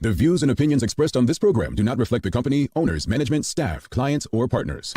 The views and opinions expressed on this program do not reflect the company, owners, management, staff, clients, or partners.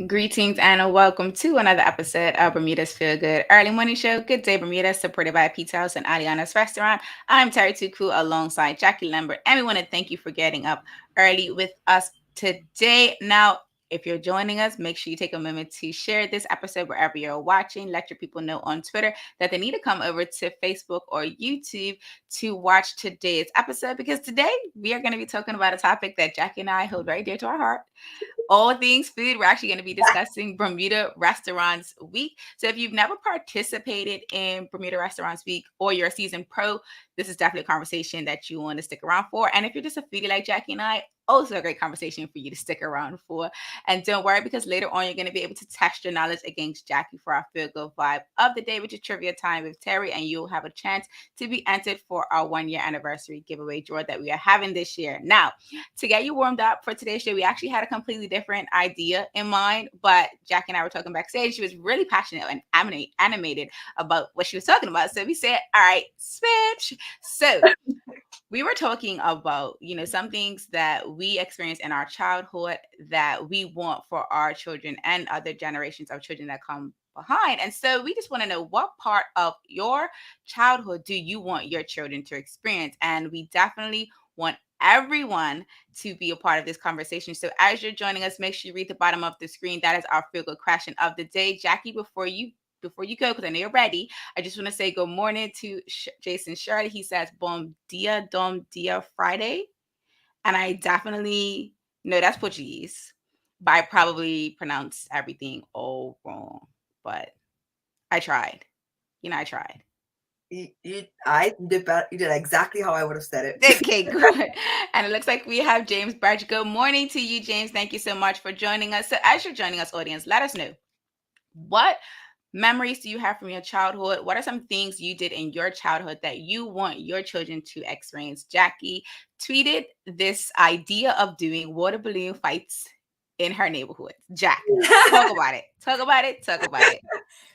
Greetings and welcome to another episode of Bermuda's Feel Good Early Morning Show. Good day, Bermuda, supported by Pizza House and Aliana's Restaurant. I'm Terri Tuku alongside Jacky Lambert, and we want to thank you for getting up early with us today. Now, if you're joining us, make sure you take a moment to share this episode wherever you're watching. Let your people know on Twitter that they need to come over to Facebook or YouTube to watch today's episode, because today we are going to be talking about a topic that Jacky and I hold very dear to our heart. All things food. We're actually going to be discussing Bermuda Restaurants Week. So if you've never participated in Bermuda Restaurants Week or you're a seasoned pro, this is definitely a conversation that you want to stick around for. And if you're just a foodie like Jacky and I, also a great conversation for you to stick around for. And don't worry, because later on, you're going to be able to test your knowledge against Jacky for our Feel Good Vibe of the Day, which is Trivia Time with Terri. And you'll have a chance to be entered for our 1-year anniversary giveaway draw that we are having this year. Now, to get you warmed up for today's show, we actually had a completely different idea in mind, but Jacky and I were talking backstage. She was really passionate and animated about what she was talking about. So we said, all right, switch. So we were talking about, some things that we experienced in our childhood that we want for our children and other generations of children that come behind. And so we just want to know, what part of your childhood do you want your children to experience? And we definitely want everyone to be a part of this conversation. So as you're joining us, make sure you read the bottom of the screen. That is our Feel Good question of the day. Jacky, before you go, because I know you're ready, I just want to say good morning to Jason Shirley. He says, Bom dia, dom dia, Friday. And I definitely know that's Portuguese, but I probably pronounced everything all wrong. But I tried. I tried. You did exactly how I would have said it. Okay, good. And it looks like we have James Birch. Good morning to you, James. Thank you so much for joining us. So as you're joining us, audience, let us know, what memories do you have from your childhood? What are some things you did in your childhood that you want your children to experience? Jacky tweeted this idea of doing water balloon fights in her neighborhood. Jack, talk about it. Talk about it.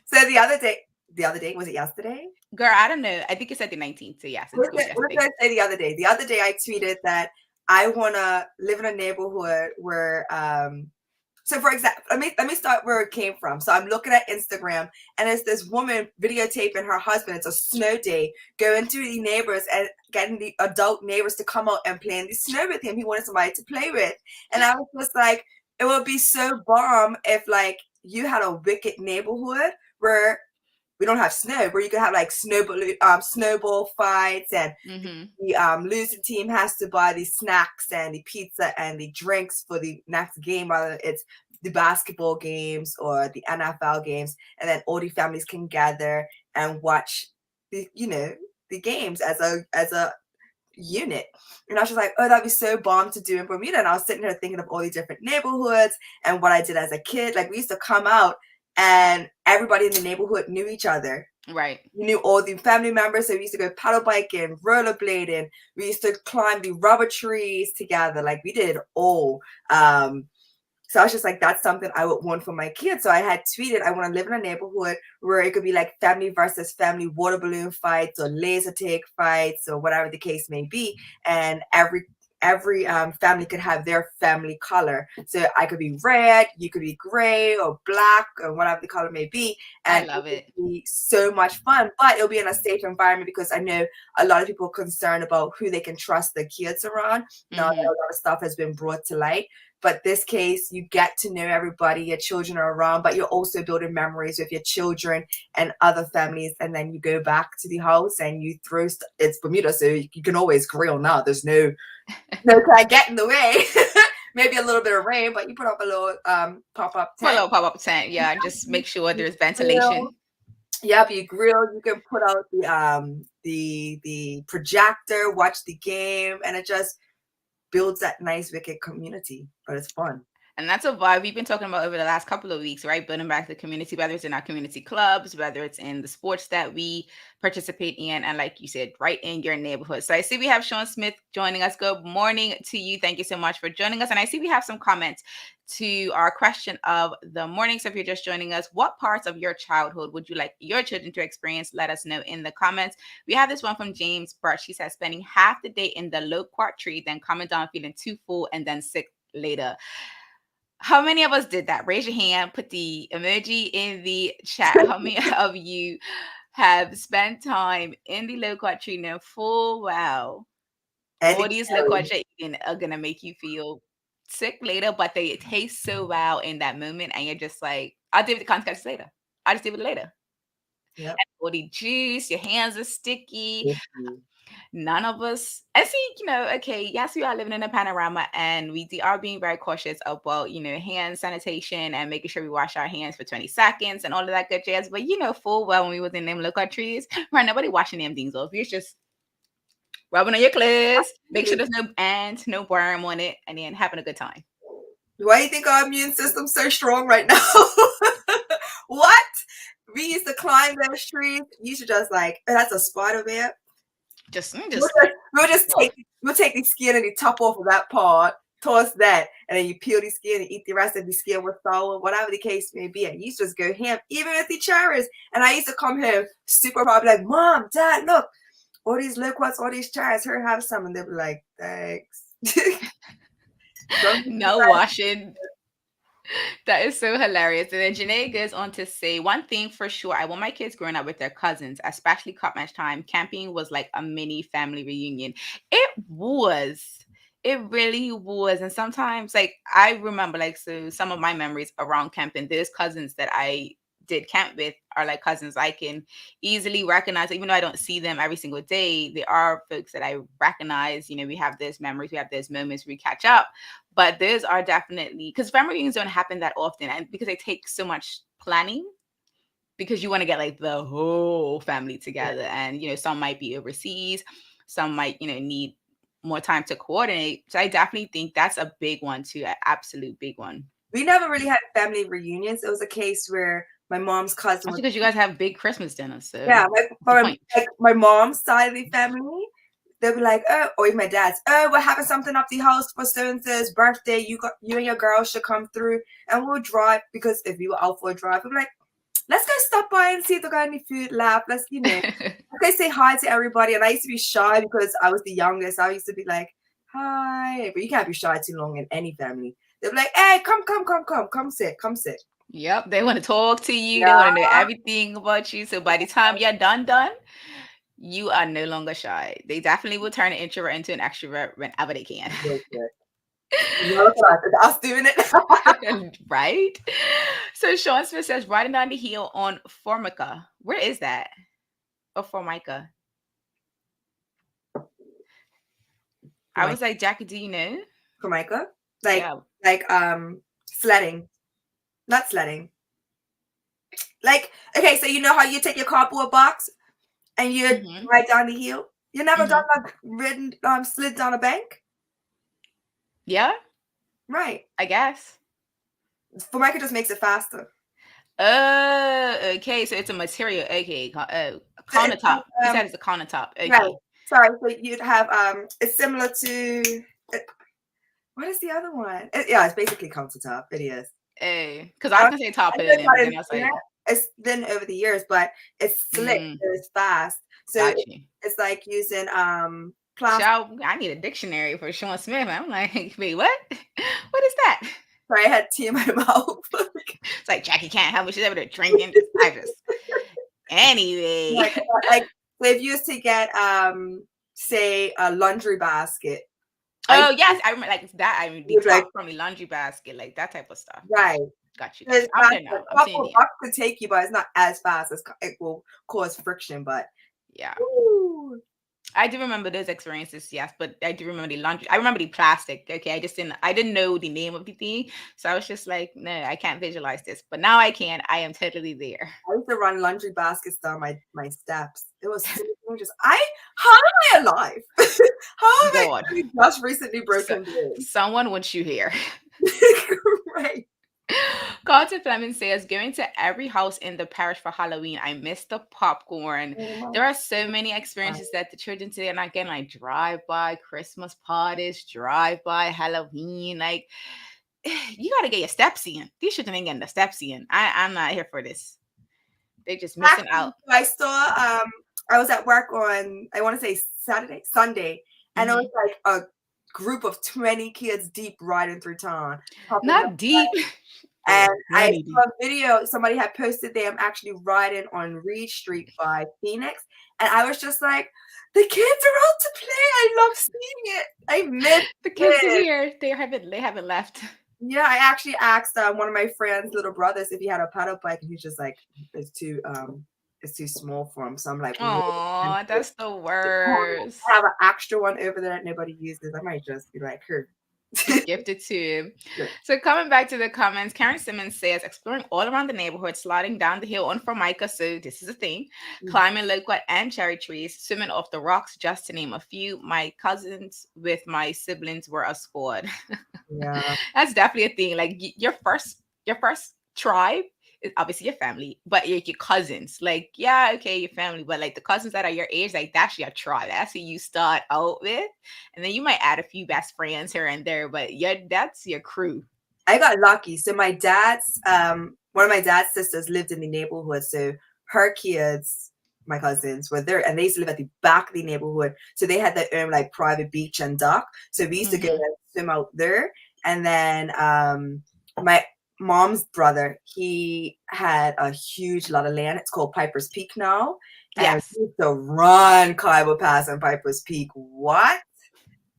So the other day, was it yesterday? Girl, I don't know. I think it said the 19th. So yes, what did I say the other day? The other day I tweeted that I want to live in a neighborhood where, so for example, let me start where it came from. So I'm looking at Instagram, and it's this woman videotaping her husband. It's a snow day, going to the neighbors and getting the adult neighbors to come out and play in the snow with him. He wanted somebody to play with. And I was just like, it would be so bomb if like you had a wicked neighborhood where we don't have snow, where you could have like snowball fights, and the losing team has to buy the snacks and the pizza and the drinks for the next game, whether it's the basketball games or the NFL games, and then all the families can gather and watch the games as a unit. And I was just like, oh, that'd be so bomb to do in Bermuda. And I was sitting here thinking of all the different neighborhoods and what I did as a kid. Like, we used to come out and everybody in the neighborhood knew each other. Right. You knew all the family members. So we used to go paddle biking, rollerblading. We used to climb the rubber trees together. Like, we did it all. So I was just like, that's something I would want for my kids. So I had tweeted, I want to live in a neighborhood where it could be like family versus family water balloon fights or laser tag fights or whatever the case may be. And every every family could have their family color. So I could be red, you could be gray or black or whatever the color may be. And I love it. would be so much fun, but it'll be in a safe environment because I know a lot of people are concerned about who they can trust their kids around. Now that a lot of stuff has been brought to light. But this case, you get to know everybody, your children are around, but you're also building memories with your children and other families. And then you go back to the house and you throw, it's Bermuda, so you can always grill now. There's no kind get in the way. Maybe a little bit of rain, but you put up a little pop-up tent. A little pop-up tent, yeah. Just make sure there's ventilation. Yep, you grill. You can put out the projector, watch the game, and it just builds that nice wicked community. But it's fun. And that's a vibe we've been talking about over the last couple of weeks, right? Building back the community, whether it's in our community clubs, whether it's in the sports that we participate in, and like you said, right in your neighborhood. So I see we have Sean Smith joining us. Good morning to you. Thank you so much for joining us. And I see we have some comments to our question of the morning. So if you're just joining us, what parts of your childhood would you like your children to experience? Let us know in the comments. We have this one from James Birch. He says, spending half the day in the loquat tree, then coming down feeling too full and then sick later. How many of us did that? Raise your hand, put the emoji in the chat. How many of you have spent time in the loquat tree now full wow? All these loquats you're eating are going to make you feel sick later, but they taste so wow in that moment. And you're just like, I'll deal with the consequences later. I'll just deal with it later. Yep. All the juice, your hands are sticky. Mm-hmm. None of us, I think, okay, yes, we are living in a panorama and we are being very cautious about, hand sanitation and making sure we wash our hands for 20 seconds and all of that good jazz. But, full well, when we was in them local trees, right, nobody washing them things off. It's just rubbing on your clothes, make sure there's no ants, no worm on it, and then having a good time. Why do you think our immune system's so strong right now? What? We used to climb those trees. You should just like, that's a spider there. We'll take the skin and the top off of that part, toss that, and then you peel the skin and eat the rest of the skin with sour, whatever the case may be. And you used to just go ham, even with the cherries. And I used to come home super proud, like, Mom, Dad, look, all these loquats, all these cherries, here, have some. And they'll be like, thanks. No washing. That is so hilarious. And then Janae goes on to say, one thing for sure, I want my kids growing up with their cousins, especially cup match time. Camping was like a mini family reunion. It was. It really was. And sometimes, like, I remember, like, so some of my memories around camping, there's cousins that I did camp with are like cousins I can easily recognize, even though I don't see them every single day. They are folks that I recognize. We have those memories, we have those moments we catch up. But those are definitely, because family reunions don't happen that often, and because they take so much planning, because you want to get like the whole family together. And some might be overseas, some might need more time to coordinate. So I definitely think that's a big one too, an absolute big one. We never really had family reunions. It was a case where my mom's cousin. That's because you guys have big Christmas dinners. So yeah, my mom's side of the family, they'll be like, oh, or even my dad's, oh, we're having something up the house for so-and-so's birthday. You and your girl should come through and we'll drive, because if we were out for a drive, we'll be like, let's go stop by and see if they got any food left. Let's, let's say hi to everybody. And I used to be shy because I was the youngest. I used to be like, hi. But you can't be shy too long in any family. They'll be like, hey, come sit. Yep, they want to talk to you. Yeah. They want to know everything about you. So by the time you're done, you are no longer shy. They definitely will turn an introvert into an extrovert whenever they can. Us doing it. Right? So Sean Smith says, riding down the hill on Formica. Where is that? Or Formica? I was like, Jackie, do you know? Formica? Sledding. Not sledding. Like, okay, so you know how you take your cardboard box and you ride down the hill? You never done like slid down a bank? Yeah. Right. I guess. Formica just makes it faster. Oh, okay. So it's a material. Okay. Countertop. You said it's a countertop. Okay. Right. Sorry. So you'd have, it's similar to, what is the other one? It's basically countertop. It is. Because I was going to say top it. It's been over the years, but it's slick. It's fast. So it's like using plastic. Child, I need a dictionary for Sean Smith. I'm like, wait, what? What is that? Sorry, I had tea in my mouth. It's like Jackie can't help it. She's over there drinking. Anyway. Like so if you used to get say a laundry basket. Oh yes, I remember like that. I mean, the top like, from the laundry basket, like that type of stuff. Right. Got you. It's I'm there now. I'm seeing you. could take you, but it's not as fast as it will cause friction. But yeah, woo. I do remember those experiences. Yes, but I do remember the laundry. I remember the plastic. Okay, I didn't know the name of the thing, so I was just like, no, I can't visualize this. But now I can. I am totally there. I used to run laundry baskets down my steps. It was so dangerous. How am I alive? How am God. I just recently broken? Someone wants you here. Right. Carter Fleming says, going to every house in the parish for Halloween. I miss the popcorn. There are so many experiences that the children today are not getting, like drive-by Christmas parties, drive-by Halloween. Like, you got to get your steps in. These children ain't getting the steps in. I'm not here for this. They're just missing out. I saw, I was at work on, I want to say Sunday, and it was like a group of 20 kids deep riding through town. Not deep. And I saw a video, somebody had posted them actually riding on Reed Street by Phoenix. And I was just like, the kids are out to play. I love seeing it. I miss the kids are here. They haven't left. Yeah, I actually asked one of my friend's little brothers if he had a paddle bike, and he's just like, it's too small for him. So I'm like, oh, that's the worst. I have an extra one over there that nobody uses. I might just be like, here. Gift it to him. So coming back to the comments, Karen Simmons says, exploring all around the neighborhood, sliding down the hill on Formica, so this is a thing, climbing loquat and cherry trees, swimming off the rocks, just to name a few. My cousins with my siblings were a squad. Yeah, that's definitely a thing. Like your first tribe is obviously your family, but your cousins, like, yeah, okay, your family, but like the cousins that are your age, like that's your tribe. That's who you start out with, and then you might add a few best friends here and there, but that's your crew. I got lucky. So my dad's one of my dad's sisters lived in the neighborhood, so her kids, my cousins, were there, and they used to live at the back of the neighborhood, so they had their own like private beach and dock. So we used to go and swim out there. And then my mom's brother, he had a huge lot of land. It's called Piper's Peak now. Yes. And we used to run Kaiba Pass and Piper's Peak. What?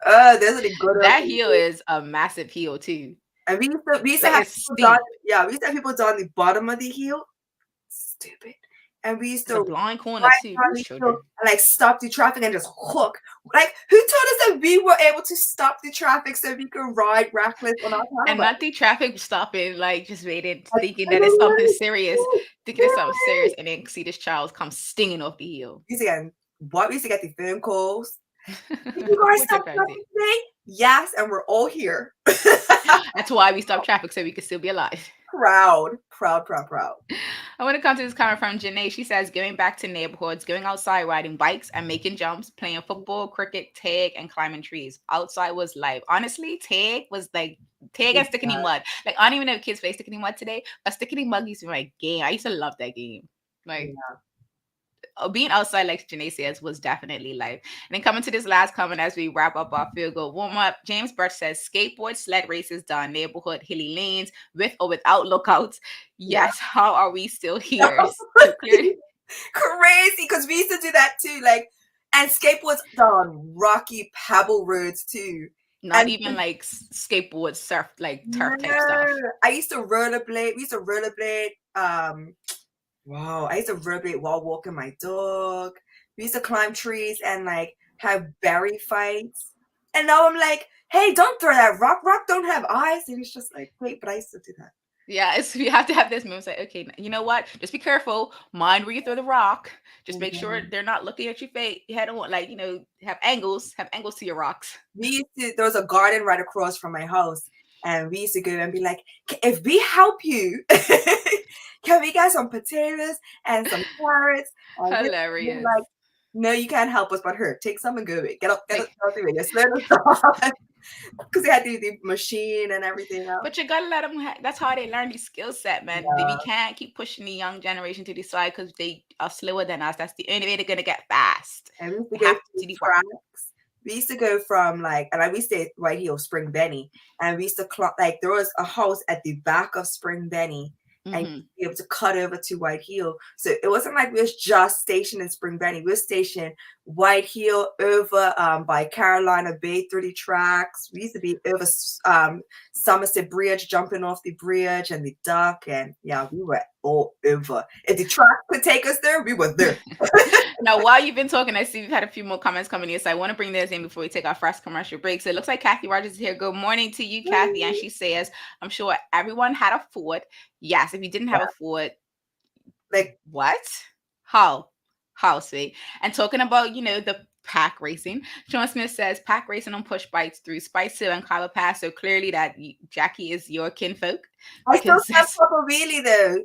There's a good. That hill is a massive hill too. And we used to have people down the bottom of the hill. Stupid. And we used to blind corner too. Like stop the traffic and just hook. Like, who told us that we were able to stop the traffic so we could ride reckless on our paddle and bike? Not the traffic stopping, like just waiting, thinking that it's something serious, and then see this child come stinging off the hill. We used to get the phone calls. You guys stop traffic today? Yes, and we're all here. That's why we stop traffic, so we can still be alive. Proud. I want to come to this comment from Janae. She says, going back to neighborhoods, going outside, riding bikes and making jumps, playing football, cricket, tag, and climbing trees. Outside was life. Honestly, tag and sticking in mud. Like, I don't even know if kids play sticking in mud today, but sticking in mud used to be my game. I used to love that game. Like, being outside, like Janae says, was definitely life. And then coming to this last comment as we wrap up our field goal warm up, James Birch says, skateboard sled races down neighborhood hilly lanes with or without lookouts. Yes, how are we still here? Crazy, because we used to do that too. Like, and skateboards down rocky pebble roads too. Not even like skateboard surf, like turf type stuff. I used to rollerblade. We used to rollerblade. Wow, I used to rollerblade while walking my dog. We used to climb trees and like have berry fights. And now I'm like, hey, don't throw that rock. Rock don't have eyes. And it's just like, wait, but I used to do that. Yeah, we have to have this move. Like, okay, you know what? Just be careful. Mind where you throw the rock. Just make sure they're not looking at your face. You had to, like, have angles to your rocks. There was a garden right across from my house. And we used to go and be like, if we help you, can we get some potatoes and some carrots? Hilarious. Like, no, you can't help us, but here, take some and go. Get up the way. Just let us off. Because they had the machine and everything else. But you gotta let them. That's how they learn the skill set, man. Yeah. We can't keep pushing the young generation to the side because they are slower than us. That's the only way they're gonna get fast. And we used to go to the tracks. we used to go from like, and we stayed right here, Spring Benny, and we used to like there was a house at the back of Spring Benny, and you'd be able to cut over to White Hill. So it wasn't like we was just stationed in Spring Benny. We were stationed White Hill over by Carolina Bay through the tracks. We used to be over Somerset Bridge, jumping off the bridge and the dock, and yeah, we were all over. If the track could take us there, we were there. Now, while you've been talking, I see we've had a few more comments coming in, so I want to bring those in before we take our first commercial break. So it looks like Kathy Rogers is here. Good morning to you, Kathy. And she says, I'm sure everyone had a Ford. Yes, if you didn't have a Ford, like what? How sweet. And talking about, the pack racing, Sean Smith says pack racing on push bikes through Spice Hill and Carver Pass. So clearly that Jackie is your kinfolk. I still can't pop a wheelie though.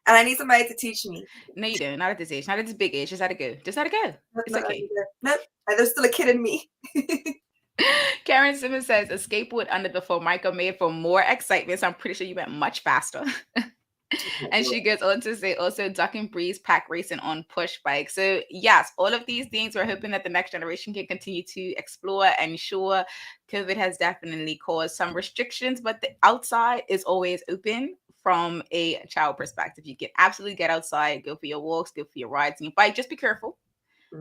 And I need somebody to teach me. No, you don't. Not at this age. Not at this big age. Just let it go. Just let it go. It's okay. Nope. There's still a kid in me. Karen Simmons says a skateboard under the Formica made for more excitement. So I'm pretty sure you went much faster. And she goes on to say also duck and breeze pack racing on push bike. So yes, all of these things, we're hoping that the next generation can continue to explore. And sure, COVID has definitely caused some restrictions, but the outside is always open. From a child perspective, you can absolutely get outside, go for your walks, go for your rides and your bike. Just be careful.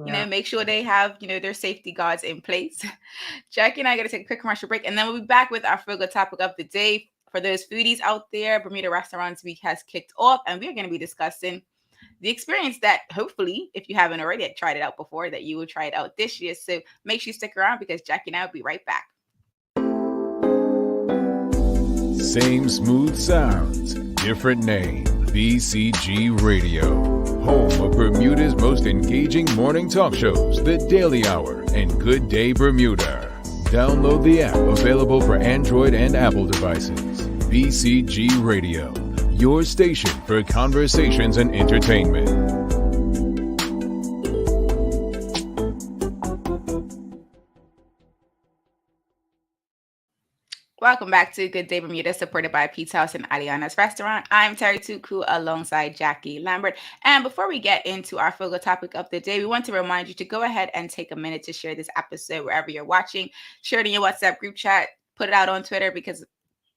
Yeah. Make sure they have, their safety guards in place. Jackie and I got to take a quick commercial break, and then we'll be back with our feel good topic of the day. For those foodies out there, Bermuda Restaurants Week has kicked off, and we're going to be discussing the experience that hopefully, if you haven't already tried it out before, that you will try it out this year. So make sure you stick around because Jackie and I will be right back. Same smooth sounds, different name. BCG Radio, home of Bermuda's most engaging morning talk shows, The Daily Hour and Good Day Bermuda. Download the app available for Android and Apple devices. BCG Radio, your station for conversations and entertainment. Welcome back to Good Day Bermuda, supported by Pizza House and Aliana's Restaurant. I'm Terri Tuku alongside Jackie Lambert. And before we get into our feel good topic of the day, we want to remind you to go ahead and take a minute to share this episode wherever you're watching. Share it in your WhatsApp group chat. Put it out on Twitter because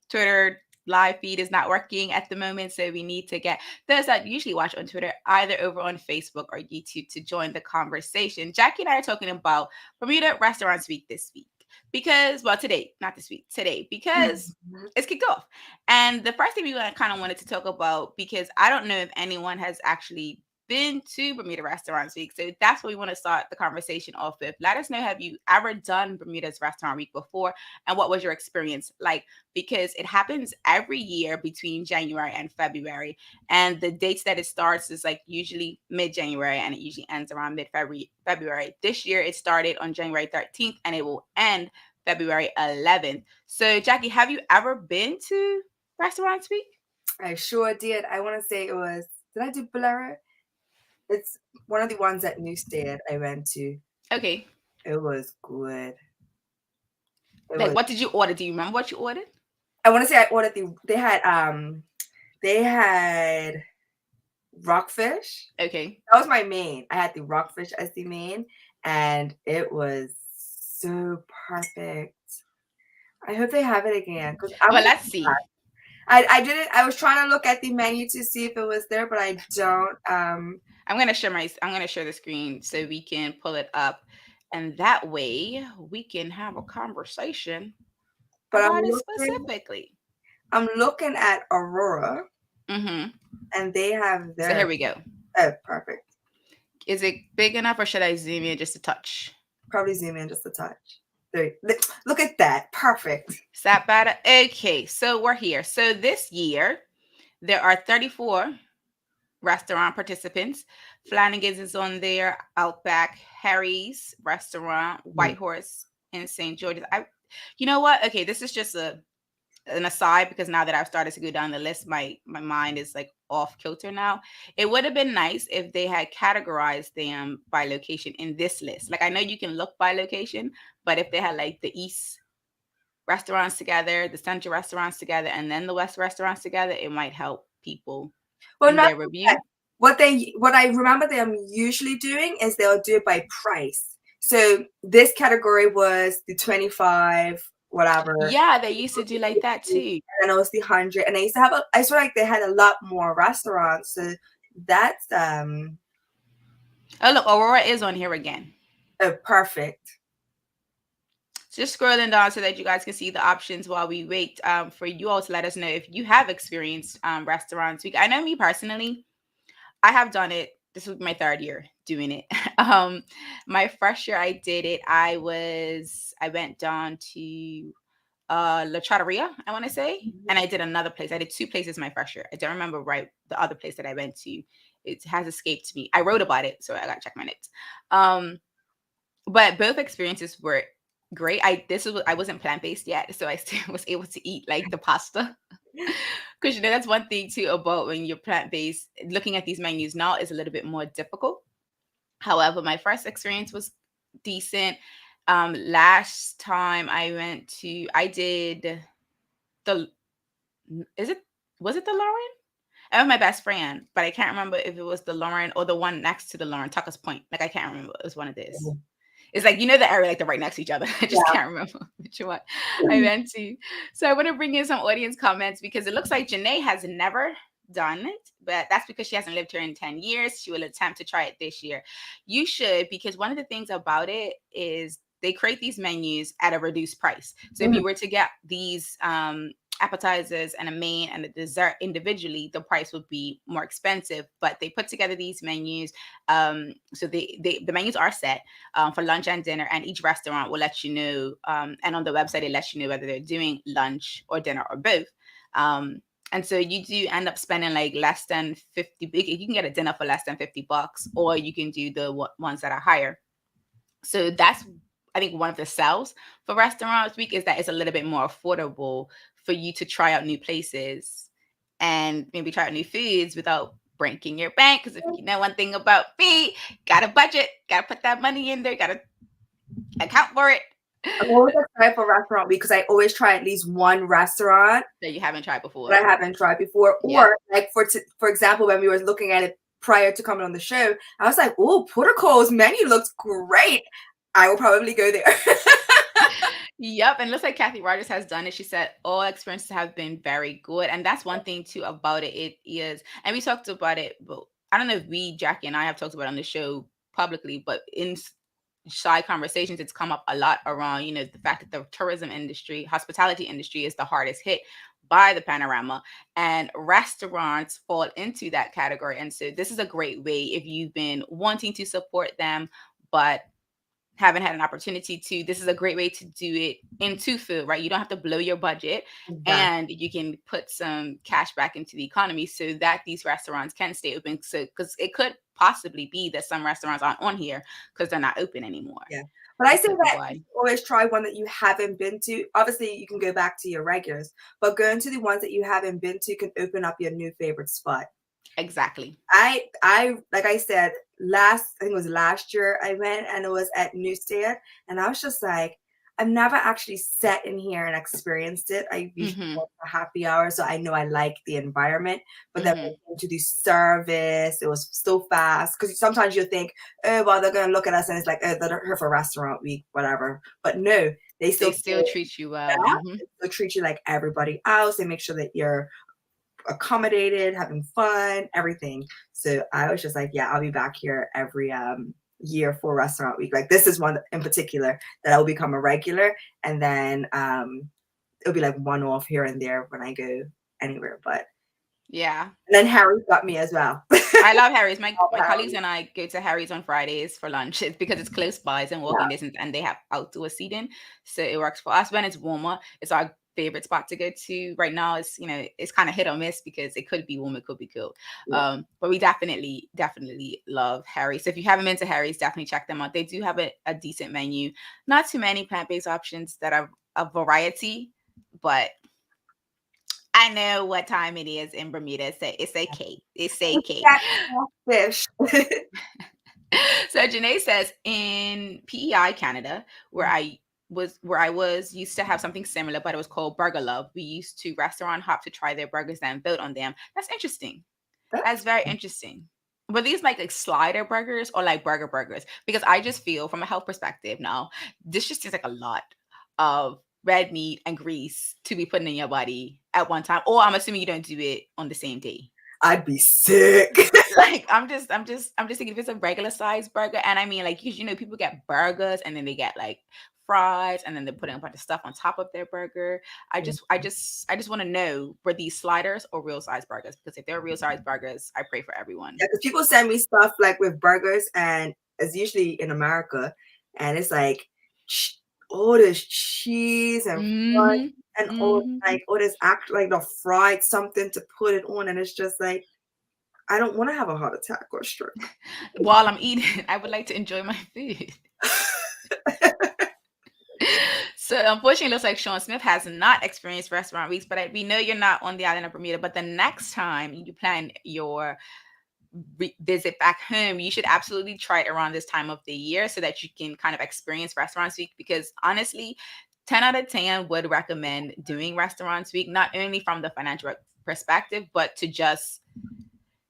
Twitter live feed is not working at the moment. So we need to get those that usually watch on Twitter either over on Facebook or YouTube to join the conversation. Jackie and I are talking about Bermuda Restaurants Week this week. Because, today, not this week, today, because it's kicked off. And the first thing we kind of wanted to talk about, because I don't know if anyone has actually been to Bermuda Restaurants Week. So that's what we want to start the conversation off with. Let us know, have you ever done Bermuda's Restaurant Week before? And what was your experience like? Because it happens every year between January and February. And the dates that it starts is like usually mid-January and it usually ends around mid-February. This year it started on January 13th and it will end February 11th. So Jackie, have you ever been to Restaurants Week? I sure did. I want to say it was, did I do Bolero? It's one of the ones at Newstead I went to. Okay. It was good. What did you order? Do you remember what you ordered? I want to say I ordered they had rockfish. Okay. That was my main. I had the rockfish as the main, and it was so perfect. I hope they have it again. Well, let's see. I didn't. I was trying to look at the menu to see if it was there, but I don't. I'm gonna share the screen so we can pull it up, and that way we can have a conversation. But specifically, I'm looking at Aurora, and they have their. So here we go. Oh, perfect. Is it big enough, or should I zoom in just a touch? Probably zoom in just a touch. There, look at that. Perfect. Is that better? Okay, so we're here. So this year, there are 34 restaurant participants. Flanagan's is on there, Outback, Harry's Restaurant, White Horse in St. George's. You know what? Okay, this is just an aside because now that I've started to go down the list, my mind is like off kilter now. It would have been nice if they had categorized them by location in this list. Like I know you can look by location, but if they had like the East restaurants together, the Central restaurants together, and then the West restaurants together, it might help people in their review. What I remember them usually doing is they'll do it by price. So this category was the 25, whatever. Yeah, they used to do like that too. And it was the 100. And they used to have I swear like they had a lot more restaurants. So that's Oh, look, Aurora is on here again. perfect. Just scrolling down so that you guys can see the options while we wait for you all to let us know if you have experienced restaurants. I know me personally, I have done it. This was my third year doing it. My first year I did it. I went down to La Trattoria, I want to say, and I did another place. I did two places my first year. I don't remember right the other place that I went to. It has escaped me. I wrote about it, so I got to check my notes. But both experiences were great. I wasn't plant-based yet, so I still was able to eat like the pasta. Because that's one thing too about when you're plant-based, looking at these menus now is a little bit more difficult. However, my first experience was decent. Last time I did the was it the Lauren? I have my best friend, but I can't remember if it was the Lauren or the one next to the Lauren, Tucker's Point. Like I can't remember. It was one of this. Mhm. It's like, the area, like they're right next to each other. I just can't remember which one I went to. So I want to bring in some audience comments because it looks like Janae has never done it, but that's because she hasn't lived here in 10 years. She will attempt to try it this year. You should, because one of the things about it is they create these menus at a reduced price. So if you were to get these appetizers and a main and a dessert individually, the price would be more expensive, but they put together these menus. So the menus are set for lunch and dinner, and each restaurant will let you know, and on the website it lets you know whether they're doing lunch or dinner or both. And so you do end up spending like less than 50. You can get a dinner for less than $50, or you can do the ones that are higher. So that's, I think, one of the sells for Restaurants Week is that it's a little bit more affordable for you to try out new places and maybe try out new foods without breaking your bank. Because if you know one thing about me, gotta budget, gotta put that money in there, gotta account for it. I'm always excited for Restaurant Week because I always try at least one restaurant that you haven't tried before. that I haven't tried before. Yeah. Or like for example, when we were looking at it prior to coming on the show, I was like, "Oh, Portico's menu looks great. I will probably go there." Yep. And it looks like Kathy Rogers has done it. She said all experiences have been very good. And that's one thing too about it. It is, and we talked about it, but I don't know if Jacky and I have talked about it on the show publicly, but in side conversations, it's come up a lot around, the fact that the tourism industry, hospitality industry is the hardest hit by the panorama, and restaurants fall into that category. And so this is a great way if you've been wanting to support them, but haven't had an opportunity to. This is a great way to do it into food, right? You don't have to blow your budget, and you can put some cash back into the economy so that these restaurants can stay open. So, because it could possibly be that some restaurants aren't on here because they're not open anymore. Yeah. But I say that you always try one that you haven't been to. Obviously, you can go back to your regulars, but going to the ones that you haven't been to can open up your new favorite spot. Exactly. I like I said, I think it was last year I went, and it was at Newstead, and I was just like, I've never actually sat in here and experienced it. I usually go for happy hour, so I know I like the environment. But then when came to the service, it was so fast, because sometimes you think, oh, well, they're gonna look at us and it's like, oh, they're here for Restaurant Week, whatever. But no, they still treat you well. They'll treat you like everybody else. They make sure that you're accommodated, having fun, everything. So I was just like, yeah, I'll be back here every year for Restaurant Week. Like, this is one in particular that I will become a regular, and then it'll be like one off here and there when I go anywhere. But yeah, and then Harry's got me as well. I love Harry's. My colleagues and I go to Harry's on Fridays for lunch. It's because it's close by, it's in walking distance, and they have outdoor seating, so it works for us. When it's warmer, it's our favorite spot to go to. Right now, it's it's kind of hit or miss because it could be warm, it could be cold. But we definitely love Harry's. So if you haven't been to Harry's, definitely check them out. They do have a decent menu. Not too many plant-based options that are a variety, but I know what time it is in Bermuda. So it's okay. It's okay. Fish. So Janae says in PEI Canada, where I was used to have something similar, but it was called Burger Love. We used to restaurant hop to try their burgers and vote on them. That's interesting. That's very interesting. were these like slider burgers or like burgers? Because I just feel from a health perspective now, this just seems like a lot of red meat and grease to be putting in your body at one time. Or I'm assuming you don't do it on the same day. I'd be sick. Like I'm just thinking if it's a regular size burger, and I mean like because people get burgers and then they get like fries and then they're putting a bunch of stuff on top of their burger. I just want to know, were these sliders or real size burgers? Because if they're real size burgers, I pray for everyone. Yeah, because people send me stuff like with burgers, and it's usually in America, and it's like all this cheese and fries and all like all this act like the fried something to put it on, and it's just like I don't want to have a heart attack or stroke. While I'm eating, I would like to enjoy my food. So unfortunately, it looks like Sean Smith has not experienced restaurant weeks, but we know you're not on the island of Bermuda. But the next time you plan your visit back home, you should absolutely try it around this time of the year so that you can kind of experience Restaurants Week. Because honestly, 10 out of 10 would recommend doing Restaurants Week, not only from the financial perspective, but to just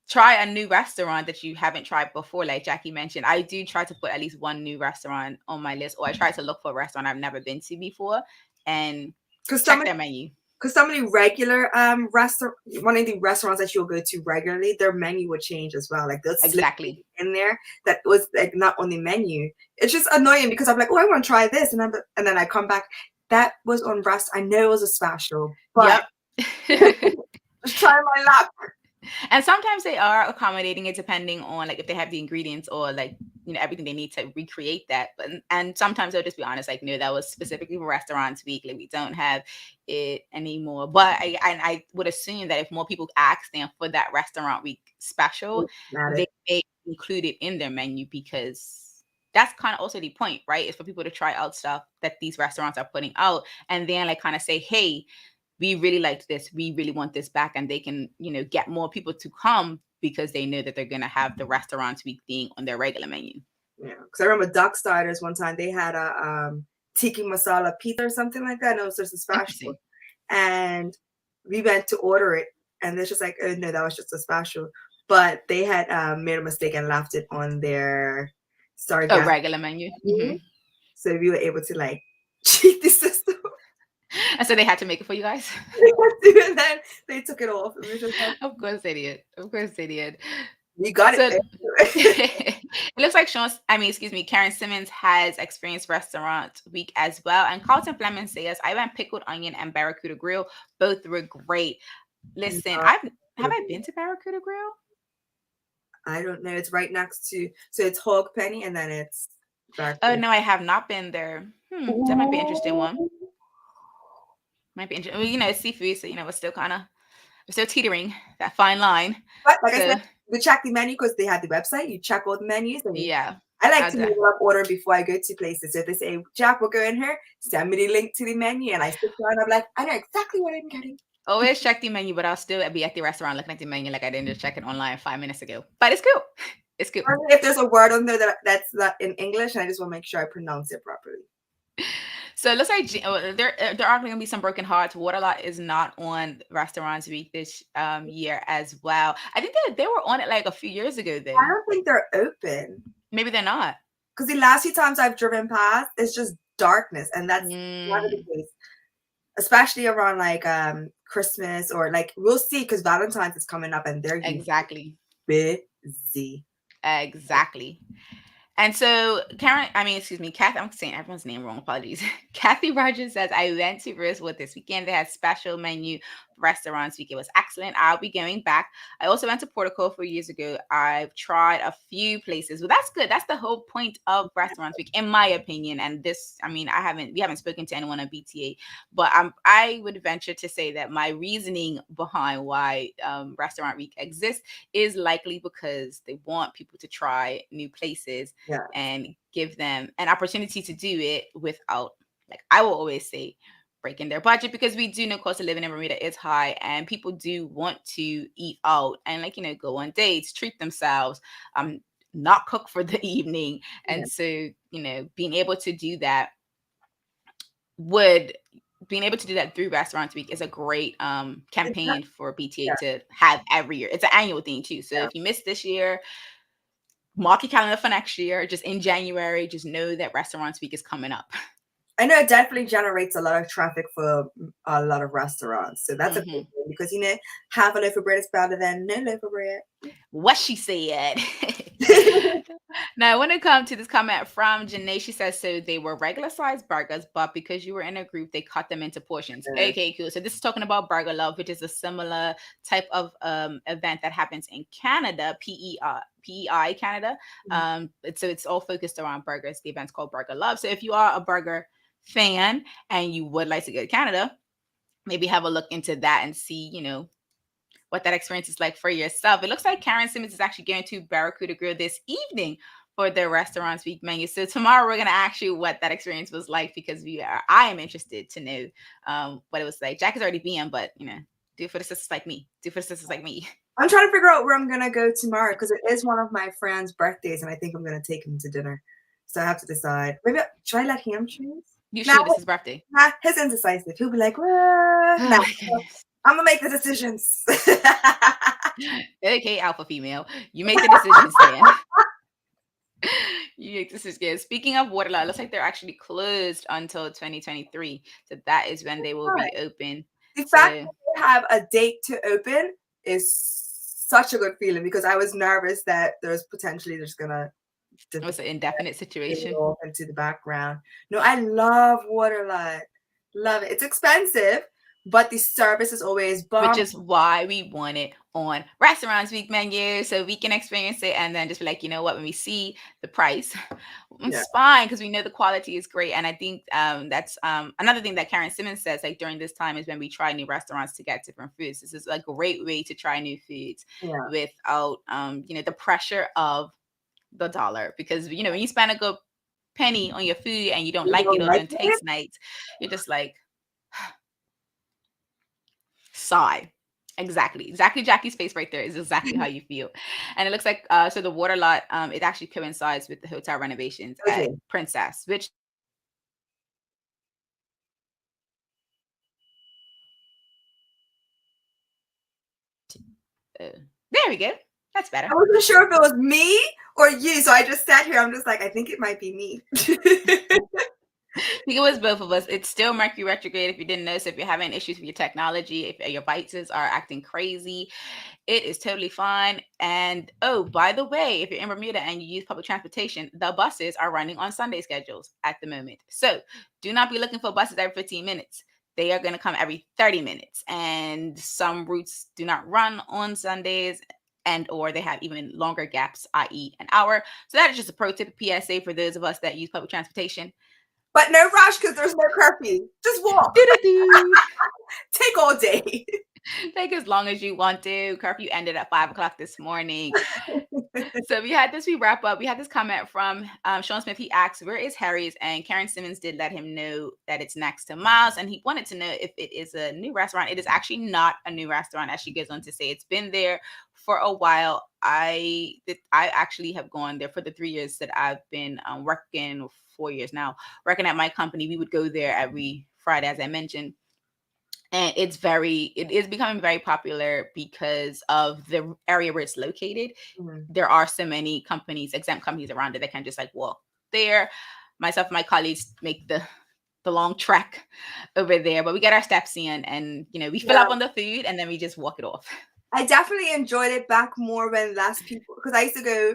try a new restaurant that you haven't tried before. Like Jacky mentioned, I do try to put at least one new restaurant on my list, or I try to look for a restaurant I've never been to before and check their menu. Because some of the regular one of the restaurants that you'll go to regularly, their menu would change as well. Like they'll slip in there that was like not on the menu. It's just annoying because I'm like, oh, I want to try this, and then I come back, that was on I know it was a special, but just try my luck. And sometimes they are accommodating it depending on like if they have the ingredients or like everything they need to recreate that. But and sometimes they'll just be honest, like no, that was specifically for Restaurants Week. Like we don't have it anymore. But I would assume that if more people ask them for that Restaurant Week special, they may include it in their menu, because that's kind of also the point, right? Is for people to try out stuff that these restaurants are putting out, and then like kind of say, hey, we really liked this, we really want this back, and they can, get more people to come because they know that they're going to have the Restaurants Week thing on their regular menu. Yeah, because I remember Duck Starters one time, they had a tiki masala pizza or something like that. No, it was just a special. And we went to order it, and they're just like, oh, no, that was just a special. But they had made a mistake and left it on their regular menu. Mm-hmm. So we were able to like cheat the system. And so they had to make it for you guys. And then they took it off. And just like, of course they did. You got it. It looks like Karen Simmons has experienced Restaurant Week as well. And Carlton Fleming says, I went Pickled Onion and Barracuda Grill. Both were great. Listen, have I been to Barracuda Grill? I don't know. It's right next to, so it's Hog Penny and then it's Barracuda. Oh, no, I have not been there. That might be an interesting one. Might be interesting. Well, it's seafood, so we're still teetering that fine line. But like I said, we check the menu because they have the website. You check all the menus. And I like to make up order before I go to places. So if they say, Jack, we're going here, send me the link to the menu, and I sit down. I'm like, I know exactly what I'm getting. Always check the menu, but I'll still be at the restaurant looking at the menu like I didn't just check it online 5 minutes ago. But it's cool. It's cool. If there's a word on there that's not in English, and I just want to make sure I pronounce it properly. So it looks like there are going to be some broken hearts. Waterlot is not on Restaurants Week this year as well. I think that they were on it like a few years ago. Though I don't think they're open. Maybe they're not. Because the last few times I've driven past, it's just darkness, and that's not the case. Especially around like Christmas, or like we'll see, because Valentine's is coming up, and they're busy. Exactly. And so Kathy, I'm saying everyone's name wrong, apologies. Kathy Rogers says, I went to Rosewood this weekend. They had special menu Restaurants Week. It was excellent. I'll be going back. I also went to Portico 4 years ago. I've tried a few places. Well, that's good. That's the whole point of Restaurants Week, in my opinion. And this, we haven't spoken to anyone on BTA, but I would venture to say that my reasoning behind why Restaurant Week exists is likely because they want people to try new places and give them an opportunity to do it without, like I will always say, breaking their budget, because we do know cost of living in Bermuda is high, and people do want to eat out and go on dates, treat themselves, not cook for the evening. And so being able to do that would being able to do that through Restaurants Week is a great campaign for BTA Yeah. to have every year. It's an annual thing too. So if you missed this year, mark your calendar for next year. Just in January, just know that Restaurants Week is coming up. I know it definitely generates a lot of traffic for a lot of restaurants. So that's a good thing because, half a loaf of bread is better than no loaf of bread. What she said. Now, I want to come to this comment from Janae. She says, so they were regular sized burgers, but because you were in a group, they cut them into portions. Yeah. Okay, cool. So this is talking about Burger Love, which is a similar type of event that happens in Canada, PEI Canada. So it's all focused around burgers. The event's called Burger Love. So if you are a burger fan and you would like to go to Canada, maybe have a look into that and see, what that experience is like for yourself. It looks like Karen Simmons is actually going to Barracuda Grill this evening for the Restaurants Week menu. So tomorrow we're going to ask you what that experience was like, because I am interested to know what it was like. Jack has already been, but do it for the sisters like me. Do it for the sisters like me. I'm trying to figure out where I'm going to go tomorrow because it is one of my friend's birthdays and I think I'm going to take him to dinner. So I have to decide. Maybe should I let him choose? You should. It's his birthday. His indecisive. He'll be like, well, no. I'm gonna make the decisions. Okay, alpha female. You make the decisions, Dan. You make the decisions. Speaking of Waterloo, it looks like they're actually closed until 2023. So that is when they will reopen. The fact that they have a date to open is such a good feeling because I was nervous that there's potentially just gonna. It was an indefinite situation. Into the background. No, I love Waterloo. Love it. It's expensive. But the service is always bomb. Which is why we want it on Restaurants Week menu, so we can experience it and then just be like, you know what, when we see the price, it's fine because we know the quality is great. And I think that's another thing that Karen Simmons says, like during this time is when we try new restaurants to get different foods. This is a great way to try new foods without, the pressure of the dollar. Because, when you spend a good penny on your food and you don't like it or don't taste nice, you're just like, sigh. Exactly Jackie's face right there is exactly how you feel. And it looks like so the water lot it actually coincides with the hotel renovations at Princess, which there we go. That's better. I wasn't sure if it was me or you, so I just sat here. I'm just like, I think it might be me. I think it was both of us. It's still Mercury retrograde. If you didn't know, so if you're having issues with your technology, if your devices are acting crazy, it is totally fine. And oh, by the way, if you're in Bermuda and you use public transportation, the buses are running on Sunday schedules at the moment. So do not be looking for buses every 15 minutes. They are going to come every 30 minutes. And some routes do not run on Sundays and or they have even longer gaps, i.e. an hour. So that is just a pro tip, PSA for those of us that use public transportation. But no rush because there's no curfew. Just walk. Take all day. Take as long as you want to. Curfew ended at 5:00 this morning. So we had this, we wrap up. We had this comment from Sean Smith. He asked, where is Harry's? And Karen Simmons did let him know that it's next to Miles. And he wanted to know if it is a new restaurant. It is actually not a new restaurant, as she goes on to say. It's been there for a while. I actually have gone there for the 3 years that I've been working, 4 years now, working at my company. We would go there every Friday, as I mentioned. And it is becoming very popular because of the area where it's located. There are so many exempt companies around it that can just like walk there. Myself and my colleagues make the long trek over there, but we get our steps in and, we fill up on the food and then we just walk it off. I definitely enjoyed it back more when less people, because I used to go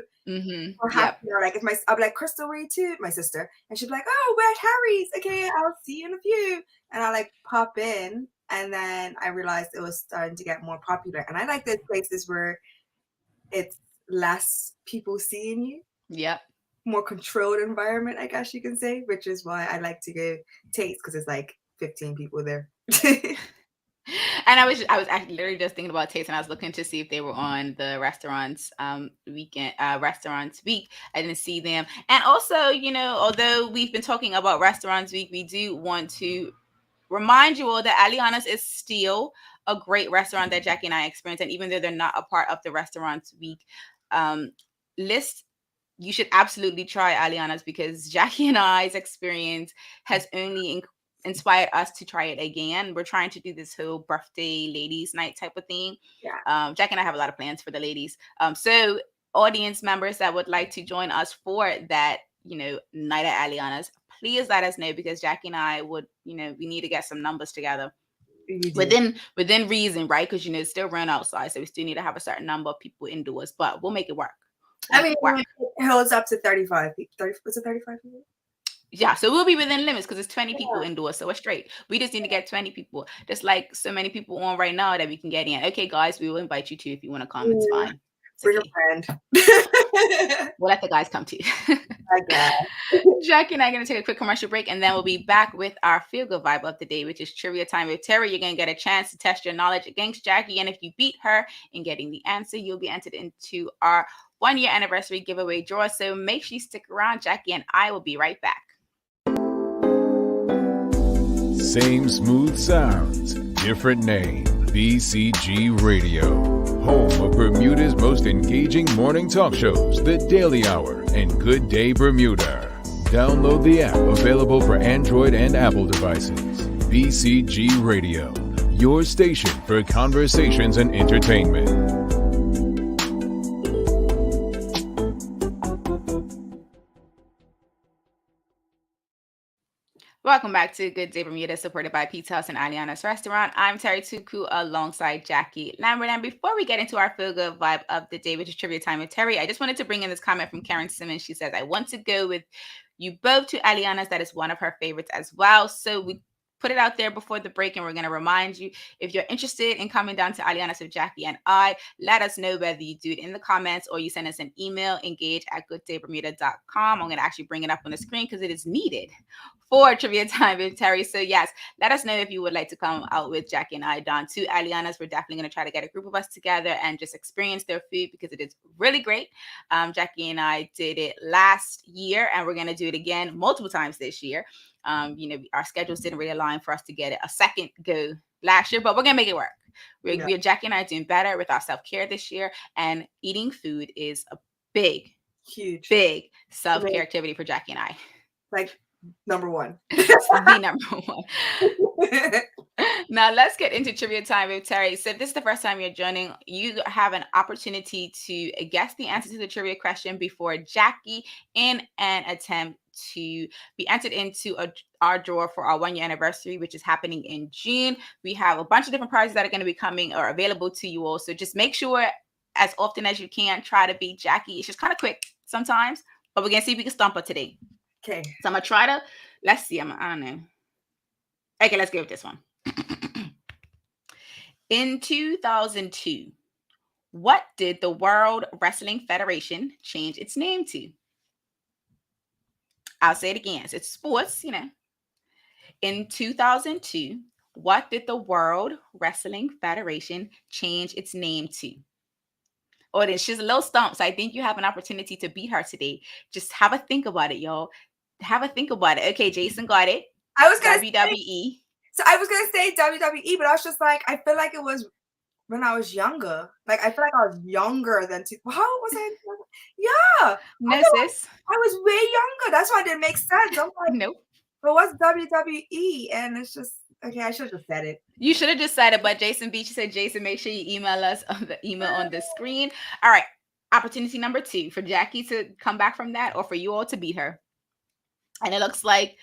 for half an hour. Like I'll be like, Crystal, where you to? My sister. And she'd be like, oh, we're at Harry's. Okay, I'll see you in a few. And I like pop in. And then I realized it was starting to get more popular. And I like those places where it's less people seeing you. Yep. More controlled environment, I guess you can say, which is why I like to go taste because it's like 15 people there. And I was actually literally just thinking about taste, and I was looking to see if they were on the restaurants Restaurants Week. I didn't see them. And also, although we've been talking about Restaurants Week, we do want to remind you all that Aliana's is still a great restaurant that Jacky and I experienced. And even though they're not a part of the Restaurants Week list, you should absolutely try Aliana's because Jacky and I's experience has only inspired us to try it again. We're trying to do this whole birthday ladies night type of thing. Yeah. Jack and I have a lot of plans for the ladies. So audience members that would like to join us for that, night at Aliana's, please let us know, because Jackie and I would, we need to get some numbers together. Within reason, right? Because it's still run outside, so we still need to have a certain number of people indoors, but we'll make it work. It holds up to 35 people. Was it 35 people? Yeah, so we'll be within limits because it's 20 people indoors, so we're straight. We just need to get 20 people, just like so many people on right now that we can get in. Okay, guys, we will invite you too if you want to come. It's fine. Bring a friend. We'll let the guys come too. I guess. Jackie and I are going to take a quick commercial break, and then we'll be back with our feel-good vibe of the day, which is Trivia Time with Terri. You're going to get a chance to test your knowledge against Jackie, and if you beat her in getting the answer, you'll be entered into our 1-year anniversary giveaway draw. So make sure you stick around. Jackie and I will be right back. Same smooth sounds, different name. BCG Radio, home of Bermuda's most engaging morning talk shows, The Daily Hour and Good Day Bermuda. Download the app, available for Android and Apple devices. BCG Radio, your station for conversations and entertainment. Welcome back to Good Day Bermuda, supported by Pizza House and Aliana's Restaurant. I'm Terri Tuku alongside Jackie Lambert. And before we get into our feel good vibe of the day, which is Trivia Time with Terri, I just wanted to bring in this comment from Karen Simmons. She says, I want to go with you both to Aliana's. That is one of her favorites as well. So we put it out there before the break, and we're going to remind you, if you're interested in coming down to Aliana's with Jackie and I, let us know whether you do it in the comments or you send us an email, engage@gooddaybermuda.com. I'm going to actually bring it up on the screen because it is needed for Trivia Time with Terri. So yes, let us know if you would like to come out with Jackie and I down to Aliana's. We're definitely going to try to get a group of us together and just experience their food because it is really great. Jackie and I did it last year, and we're going to do it again multiple times this year. Our schedules didn't really align for us to get it a second go last year, but we're going to make it work. We're Jackie and I are doing better with our self-care this year, and eating food is a big self-care activity for Jackie and I. Like number one. The number one. Now let's get into Trivia Time with Terri. So if this is the first time you're joining, you have an opportunity to guess the answer to the trivia question before Jackie in an attempt to be entered into our draw for our 1-year anniversary, which is happening in June. We have a bunch of different prizes that are going to be coming or available to you all. So just make sure as often as you can, try to beat Jackie. It's just kind of quick sometimes, but we're going to see if we can stump her today. Okay. So I'm going to try to, let's see. I don't know. Okay, let's go with this one. In 2002, what did the World Wrestling Federation change its name to? I'll say it again. So it's sports, In 2002, what did the World Wrestling Federation change its name to? Oh, then she's a little stumped, so I think you have an opportunity to beat her today. Just have a think about it, y'all. Have a think about it. Okay, Jason got it. I was gonna WWE. I was gonna say WWE, but I was just like, I feel like it was when I was younger. Like I feel like I was younger than how was I? Yeah. No, sis. I was way younger. That's why it didn't make sense. I'm like, nope. But what's WWE? And it's just okay. I should have just said it. You should have just said it, but Jason Beach said, Jason, make sure you email us on the email on the screen. All right. Opportunity number 2 for Jackie to come back from that, or for you all to beat her. And it looks like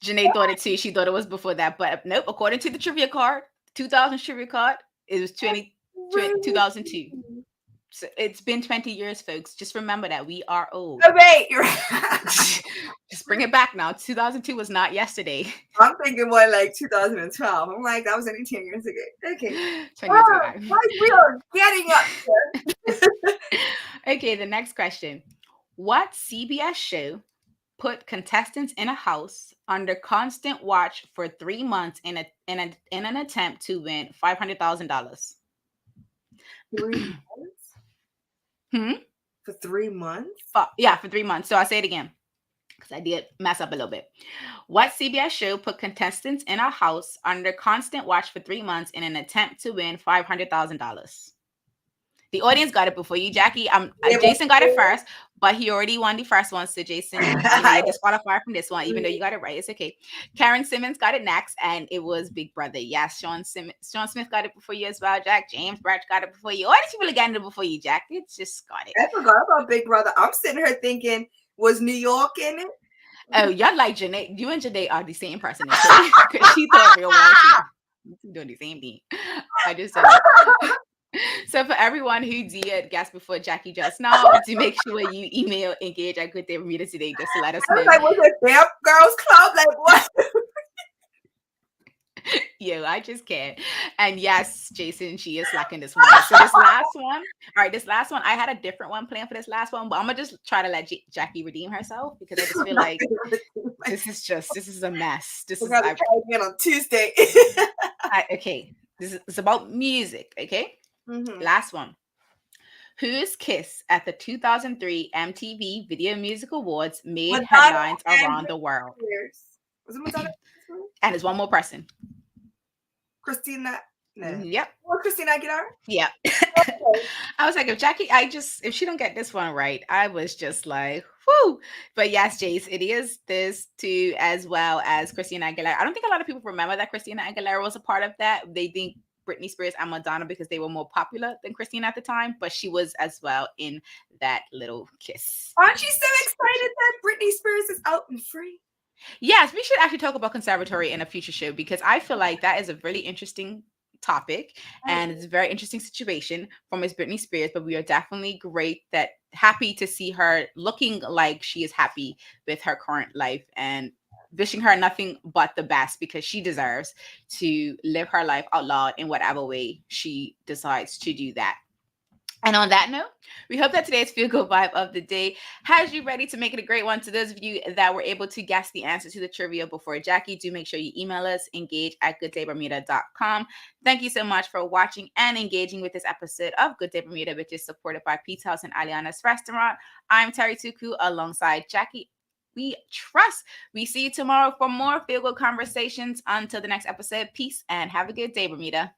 Janae thought it too. She thought it was before that, but nope. According to the trivia card, 2000 trivia card, it was 2002. So it's been 20 years, folks. Just remember that we are old. Oh, wait, you're just bring it back now. 2002 was not yesterday. I'm thinking more like 2012. I'm like, that was only 10 years ago. Okay. 20 years ago. We are getting up here. Okay, the next question. What CBS show put contestants in a house under constant watch for 3 months in an attempt to win $500,000? 3 months? For 3 months? Yeah, for 3 months. So I'll say it again because I did mess up a little bit. What CBS show put contestants in a house under constant watch for 3 months in an attempt to win $500,000? The audience got it before you, Jackie. Yeah, Jason got it first, but he already won the first one. So Jason, you're disqualified from this one, even though you got it right. It's okay. Karen Simmons got it next, and it was Big Brother. Yes, Sean Smith got it before you as well, Jack. James Birch got it before you. All these people are getting it before you, Jack. It's just got it. I forgot about Big Brother. I'm sitting here thinking, was New York in it? Oh, y'all like Janae. You and Janae are the same person, because she thought real well too. Doing the same thing. I just said it. So for everyone who did guess before Jackie just now, to make sure you email engage at Good Day Bermuda today just to let us I know. was like, was it Vamp Girls Club? Like what? Yo, I just can't. And yes, Jason, she is slacking this one. So this last one, I had a different one planned for this last one, but I'm gonna just try to let Jackie redeem herself, because I just feel like this is a mess. This We're is gonna try again on Tuesday. okay. It's about music. Okay. Mhm. Last one. Whose kiss at the 2003 MTV Video Music Awards made Madonna headlines and around the world? Was it Madonna? And there's one more person. Christina. No. Yep. Or Christina Aguilera? Yeah. Okay. I was like, if she don't get this one right, I was just like, whoo. But yes, Jace, it is this too, as well as Christina Aguilera. I don't think a lot of people remember that Christina Aguilera was a part of that. They think Britney Spears and Madonna because they were more popular than Christina at the time, but she was as well in that little kiss. Aren't you so excited that Britney Spears is out and free? Yes, we should actually talk about conservatory in a future show, because I feel like that is a really interesting topic and it's a very interesting situation for Miss Britney Spears, but we are definitely happy to see her looking like she is happy with her current life, and wishing her nothing but the best, because she deserves to live her life out loud in whatever way she decides to do that. And on that note, we hope that today's Feel Good Vibe of the Day has you ready to make it a great one. To those of you that were able to guess the answer to the trivia before Jackie, do make sure you email us, engage@gooddaybermuda.com. Thank you so much for watching and engaging with this episode of Good Day Bermuda, which is supported by Pete's House and Aliana's Restaurant. I'm Terri Tuku alongside Jackie. We trust. We see you tomorrow for more Feel Good conversations. Until the next episode, peace and have a good day, Bermuda.